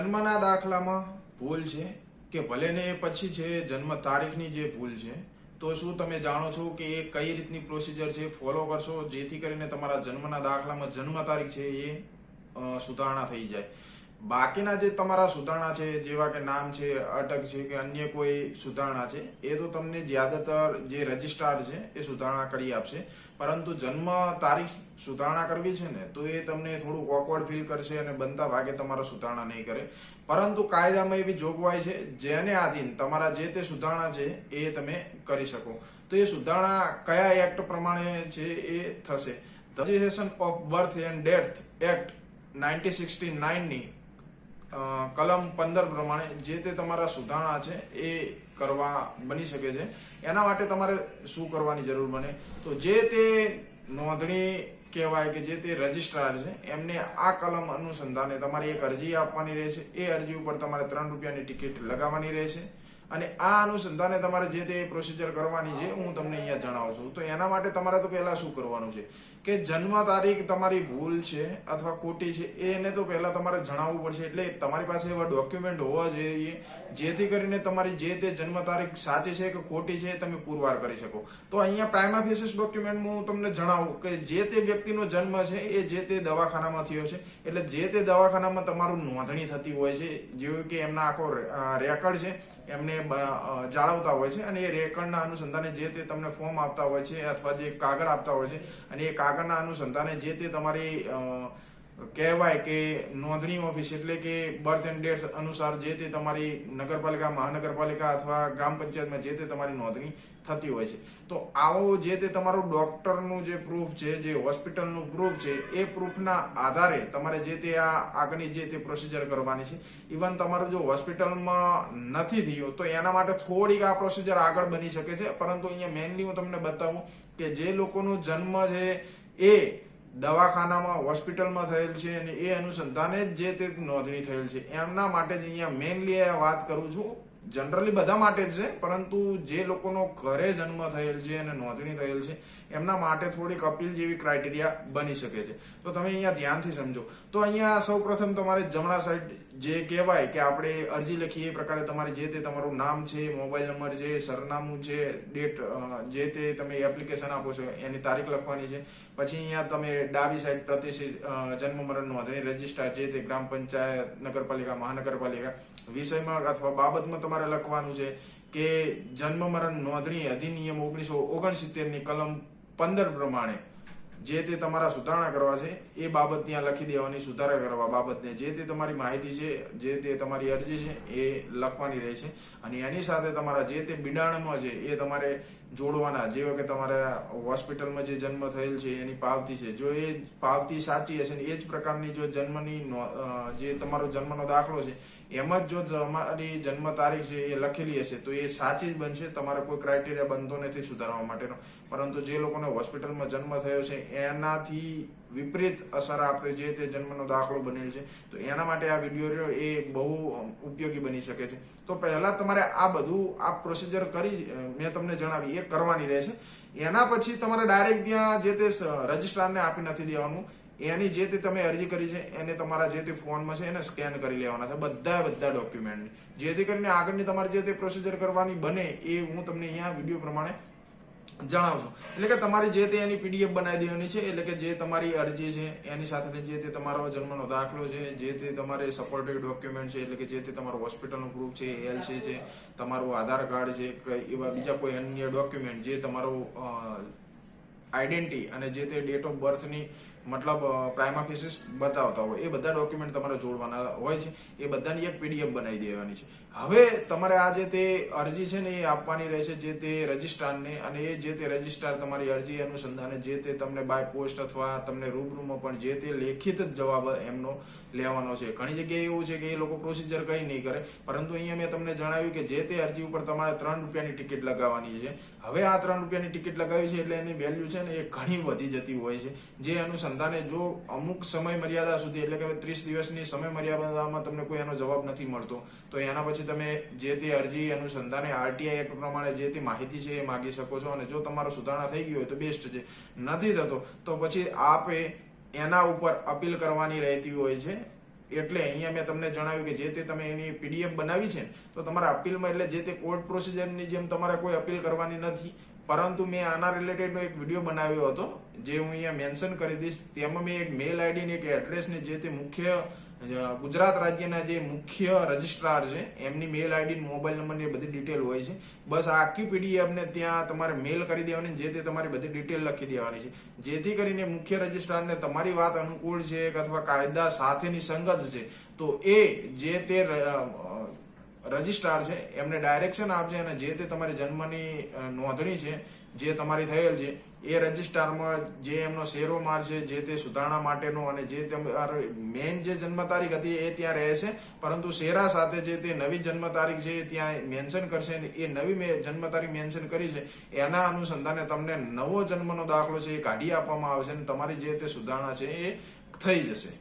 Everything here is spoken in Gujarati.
જન્મના દાખલામાં ભૂલ છે કે ભલે ને એ પછી છે જન્મ તારીખની જે ભૂલ છે, તો શું તમે જાણો છો કે એ કઈ રીતની પ્રોસિજર છે, ફોલો કરશો જેથી કરીને તમારા જન્મના દાખલામાં જન્મ તારીખ છે એ સુધારણા થઈ જાય. બાકીના જે તમારા સુધારણા છે, જેવા કે નામ છે, અટક છે કે અન્ય કોઈ સુધારણા છે, એ તો તમને જ્યાદાતર જે રજિસ્ટ્રાર છે એ સુધારણા કરી આપશે. પરંતુ જન્મ તારીખ સુધારણા કરવી છે ને, તો એ તમને થોડું ઓકવર્ડ ફીલ કરશે અને બનતા ભાગે તમારા સુધારણા નહીં કરે. પરંતુ કાયદામાં એવી જોગવાઈ છે જેને આધીન તમારા જે તે સુધારણા છે એ તમે કરી શકો. તો એ સુધારણા કયા એક્ટ પ્રમાણે છે એ થશે? Registration of birth and death act 1969 ની કલમ 15 પ્રમાણે જે તે તમારા સુધારણા છે એ કરવા બની શકે છે. એના માટે તમારે શું કરવાની જરૂર બને? તો જે તે નોંધણી કહેવાય કે જે તે રજિસ્ટ્રાર છે એમને આ કલમ અનુસંધાને તમારી એક અરજી આપવાની રહેશે. એ અરજી ઉપર તમારે 3 રૂપિયાની ટિકિટ લગાવવાની રહેશે અને આ અનુસંધાને તમારે જે તે પ્રોસિજર કરવાની છે હું તમને અહીંયા જણાવું છું. તો એના માટે તમારે તો પહેલા શું કરવાનું છે કે જન્મ તારીખ તમારી ભૂલ છે અથવા ખોટી છે એને તો પહેલા તમારે જણાવવું પડશે. એટલે તમારી પાસે એવા ડોક્યુમેન્ટ હોવા જોઈએ જેથી કરીને તમારી જે તે જન્મ તારીખ સાચી છે કે ખોટી છે તમે પુરવાર કરી શકો. તો અહીંયા પ્રાઇમા ફેસિસ ડોક્યુમેન્ટ હું તમને જણાવું કે જે તે વ્યક્તિનો જન્મ છે એ જે તે દવાખાનામાં થયો છે, એટલે જે તે દવાખાનામાં તમારું નોંધણી થતી હોય છે, જેવું કે એમના આખો રેકર્ડ છે એમને જાળવતા હોય છે અને એ રેકર્ડના અનુસંધાને જે તે તમને ફોર્મ આપતા હોય છે અથવા જે કાગળ આપતા હોય છે અને એ કાગળના અનુસંધાને જે તે તમારી કહેવાય કે નોંધણી ઓફિસ એટલે કે બર્થ એન્ડ ડેથ અનુસાર જે તે તમારી નગરપાલિકા, મહાનગરપાલિકા અથવા ગ્રામ પંચાયતમાં જે તે તમારી નોંધણી થતી હોય છે. તો આવો જે તે તમારું ડોક્ટરનું જે પ્રૂફ છે, જે હોસ્પિટલનું પ્રૂફ છે, એ પ્રૂફના આધારે તમારે જે તે આ આગળની જે તે પ્રોસિજર કરવાની છે. ઇવન તમારું જો હોસ્પિટલમાં નથી થયું તો એના માટે થોડીક આ પ્રોસિજર આગળ બની શકે છે. પરંતુ અહીંયા મેઇનલી હું તમને બતાવું કે જે લોકોનો જન્મ છે એ દવાખાનામાં, હોસ્પિટલમાં થયેલ છે અને એ અનુસંધાને જ જે તે નોંધણી થયેલ છે, એમના માટે જ અહીંયા મેઇનલી વાત કરું છું. જનરલી બધા માટે જ છે, પરંતુ જે લોકોનો ઘરે જન્મ થયેલ છે અને નોંધણી થયેલ છે એમના માટે થોડીક અપીલ જેવી ક્રાઇટેરિયા બની શકે છે. તો તમે અહીંયા ધ્યાનથી સમજો. તો અહીંયા સૌપ્રથમ તમારે જમણા સાઈડ જે કહેવાય કે આપણે અરજી લખીએ એ પ્રકારે તમારે જે તે તમારું નામ છે, મોબાઈલ નંબર છે, સરનામું છે, ડેટ જે તે તમે એપ્લિકેશન આપો છો એની તારીખ લખવાની છે. પછી અહીંયા તમે ડાબી સાઈડ પ્રતિષ્ઠિત જન્મ મરણ નોંધણી રજિસ્ટ્રાર જે તે ગ્રામ પંચાયત, નગરપાલિકા, મહાનગરપાલિકા વિષયમાં અથવા બાબતમાં તમારે લખવાનું છે કે જન્મ મરણ નોંધણી અધિનિયમ 1969 ની કલમ 15 પ્રમાણે જે તે તમારા સુધારણા કરવા છે એ બાબત ત્યાં લખી દેવાની. સુધારા કરવા બાબતને જે તે તમારી માહિતી છે, જે તે તમારી અરજી છે એ લખવાની રહેશે અને એની સાથે તમારા જે તે બિડાણમાં છે એ તમારે જોડવાના. જેવા કે તમારા હોસ્પિટલમાં જે જન્મ થયેલ છે એની પાવતી છે, જો એ પાવતી સાચી હશે ને એ જ પ્રકારની જો જન્મની જે તમારો જન્મનો દાખલો છે એમાં જ જો તમારી જન્મ તારીખ છે એ લખેલી હશે તો એ સાચી જ બનશે. તમારે કોઈ ક્રાઇટેરિયા બનતો નથી સુધારવા માટેનો. પરંતુ જે લોકોને હોસ્પિટલમાં જન્મ થયો છે એનાથી વિપરીત અસર આપે જે તે જન્મનો દાખલો બનેલ છે, તો એના માટે આ વિડીયો એ બહુ ઉપયોગી બની શકે છે. તો પહેલા તમારે આ બધું આ પ્રોસિજર કરી મેં તમને જણાવી એ કરવાની રહેશે. એના પછી તમારે ડાયરેક્ટ ત્યાં જે તે રજિસ્ટ્રારને આપી નથી દેવાનું. એની જે તે તમે અરજી કરી છે એને તમારા જે તે ફોનમાં છે એને સ્કેન કરી લેવાના છે બધા ડોક્યુમેન્ટ, જેથી કરીને આગળની તમારે જે તે પ્રોસિજર કરવાની બને એ હું તમને અહીંયા વિડીયો પ્રમાણે જણાવું છું. એટલે કે તમારી જે તે એની પીડીએફ બનાવી દેવાની છે. એટલે કે જે તમારી અરજી છે એની સાથે જે તે તમારો જન્મનો દાખલો છે, જે તે તમારે સપોર્ટિવ ડોક્યુમેન્ટ છે, એટલે કે જે તે તમારું હોસ્પિટલનું પ્રૂફ છે, એલસી છે, તમારું આધાર કાર્ડ છે, એવા બીજા કોઈ અન્ય ડોક્યુમેન્ટ જે તમારું આઈડેન્ટિટી અને જે તે ડેટ ઓફ બર્થની મતલબ પ્રાઇમા ફેસિસ બતાવતા હોય એ બધા ડોક્યુમેન્ટ તમારે જોડવાના હોય છે. એ બધાની એક પીડીએફ બનાવી દેવાની છે. હવે તમારે આ જે તે અરજી છે ને એ આપવાની રહેશે જે તે રજિસ્ટ્રારને અને એ જે તે રજિસ્ટ્રાર તમારી અરજી અનુસંધાને જે તે તમને બાય પોસ્ટ અથવા તમને રૂબરૂમાં પણ જે તે લેખિત જ જવાબ એમનો લેવાનો છે. ઘણી જગ્યાએ એવું છે કે એ લોકો પ્રોસિજર કંઈ નહીં કરે, પરંતુ અહીંયા મેં તમને જણાવ્યું કે જે તે અરજી ઉપર તમારે 3 રૂપિયાની ટિકિટ લગાવવાની છે. હવે આ 3 રૂપિયાની ટિકિટ લગાવી છે એટલે એની વેલ્યુ છે ને એ ઘણી વધી જતી હોય છે. જે અનુસંધાને જો અમુક સમય મર્યાદા સુધી એટલે કે 30 દિવસની સમય મર્યાદામાં તમને કોઈ એનો જવાબ નથી મળતો તો એના પછી તમે જે તે અરજી અનુસંધાને આરટીઆઈ એક્ટ પ્રમાણે જે તે માહિતી છે એ માગી શકો છો. અને જો તમારો સુધારણા થઈ ગયો હોય તો બેસ્ટ છે, નથી થતો તો પછી આપે એના ઉપર અપીલ કરવાની રહેતી હોય છે એટલે અહીંયા મેં તમને જણાવ્યું કે જે તે તમે એની પીડીએફ બનાવી છે તો તમારા અપીલમાં એટલે જે તે કોર્ટ પ્રોસિજરની જેમ તમારે કોઈ અપીલ કરવાની નથી, પરંતુ મેં આના રિલેટેડનો એક વિડીયો બનાવ્યો હતો જે હું અહીંયા મેન્શન કરી દઈશ. તેમાં મેં એક મેલ આઈડી ને એક એડ્રેસ ને જે તે મુખ્ય ગુજરાત રાજ્યના જે મુખ્ય રજિસ્ટ્રાર છે એમની મેલ આઈડી મોબાઈલ નંબર ની બધી ડિટેલ હોય છે. બસ આ આખી પીડીએફ ને ત્યાં તમારે મેલ કરી દેવાની, જે તે તમારી બધી ડિટેલ લખી દેવાની છે, જેથી કરીને મુખ્ય રજિસ્ટ્રારને તમારી વાત અનુકૂળ છે અથવા કાયદા સાથેની સંગત છે તો એ જે તે રજિસ્ટ્રાર છે એમને ડાયરેક્શન આપશે અને જે તે તમારી જન્મની નોંધણી છે જે તમારી થયેલ છે એ રજિસ્ટ્રારમાં જે એમનો શેરો માર છે જે તે સુધારણા માટેનો અને જે તમારી મેઇન જે જન્મ તારીખ હતી એ ત્યાં રહેશે, પરંતુ શેરા સાથે જે તે નવી જન્મ તારીખ છે એ ત્યાં મેન્શન કરશે અને એ નવી જન્મ તારીખ મેન્શન કરી છે એના અનુસંધાને તમને નવો જન્મનો દાખલો છે એ કાઢી આપવામાં આવશે અને તમારી જે તે સુધારણા છે એ થઈ જશે.